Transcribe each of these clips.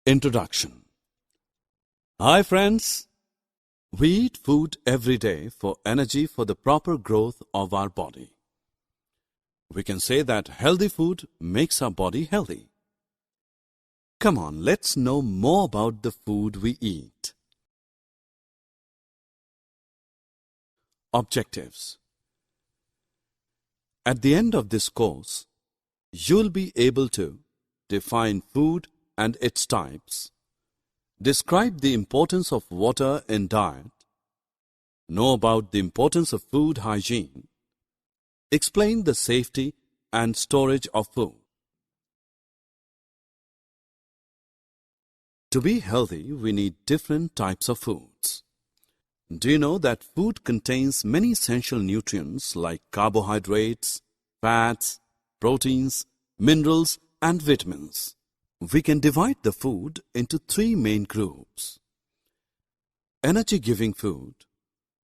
Introduction. Hi friends, we eat food every day for energy for the proper growth of our body. We can say that healthy food makes our body healthy. Come on, let's know more about the food we eat. Objectives. At the end of this course, you'll be able to define food and its types, describe the importance of water in diet, know about the importance of food hygiene, explain the safety and storage of food. To be healthy, we need different types of foods. Do you know that food contains many essential nutrients like carbohydrates, fats, proteins, minerals, and vitamins? We can divide the food into three main groups: energy-giving food,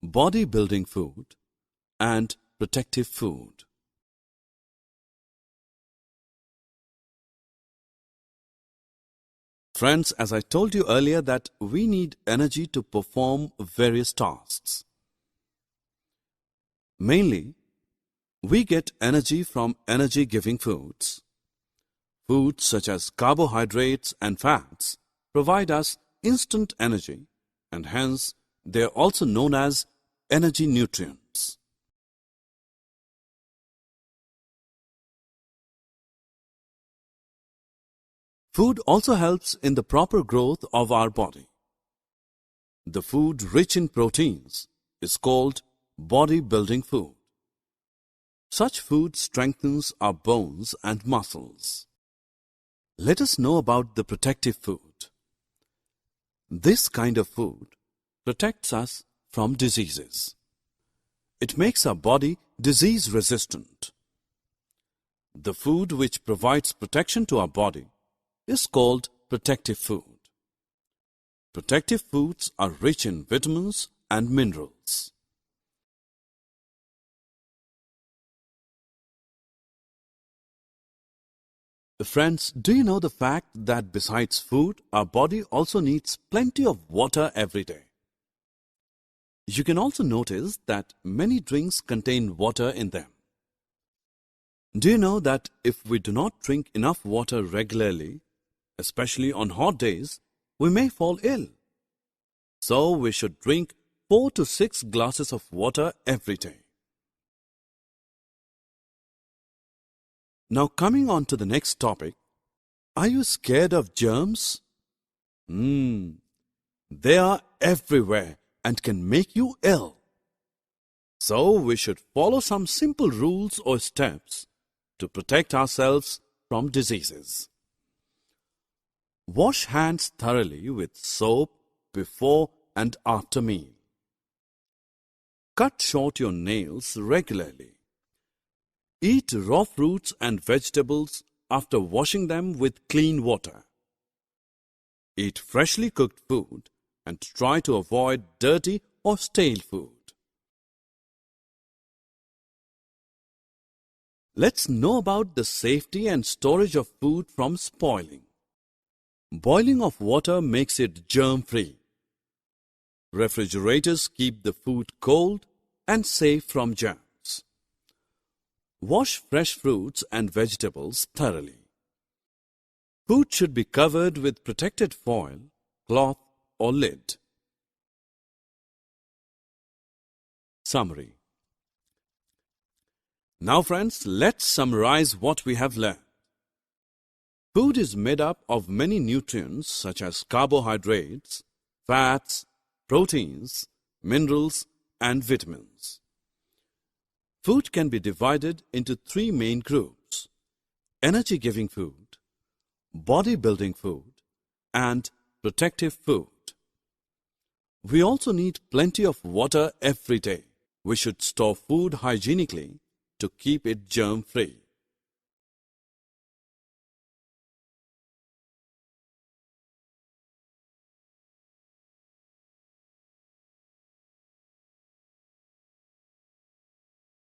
body-building food, and protective food. Friends, as I told you earlier that we need energy to perform various tasks. Mainly, we get energy from energy-giving foods. Foods such as carbohydrates and fats provide us instant energy, and hence they are also known as energy nutrients. Food also helps in the proper growth of our body. The food rich in proteins is called body-building food. Such food strengthens our bones and muscles. Let us know about the protective food. This kind of food protects us from diseases. It makes our body disease-resistant. The food which provides protection to our body is called protective food. Protective foods are rich in vitamins and minerals. Friends, do you know the fact that besides food, our body also needs plenty of water every day? You can also notice that many drinks contain water in them. Do you know that if we do not drink enough water regularly, especially on hot days, we may fall ill? So we should drink 4 to 6 glasses of water every day. Now coming on to the next topic, are you scared of germs? They are everywhere and can make you ill. So we should follow some simple rules or steps to protect ourselves from diseases. Wash hands thoroughly with soap before and after meal. Cut short your nails regularly. Eat raw fruits and vegetables after washing them with clean water. Eat freshly cooked food and try to avoid dirty or stale food. Let's know about the safety and storage of food from spoiling. Boiling of water makes it germ-free. Refrigerators keep the food cold and safe from germs. Wash fresh fruits and vegetables thoroughly. Food should be covered with protected foil, cloth or lid. Summary. Now friends, let's summarize what we have learned. Food is made up of many nutrients such as carbohydrates, fats, proteins, minerals, and vitamins. Food can be divided into three main groups: energy-giving food, body-building food, and protective food. We also need plenty of water every day. We should store food hygienically to keep it germ-free.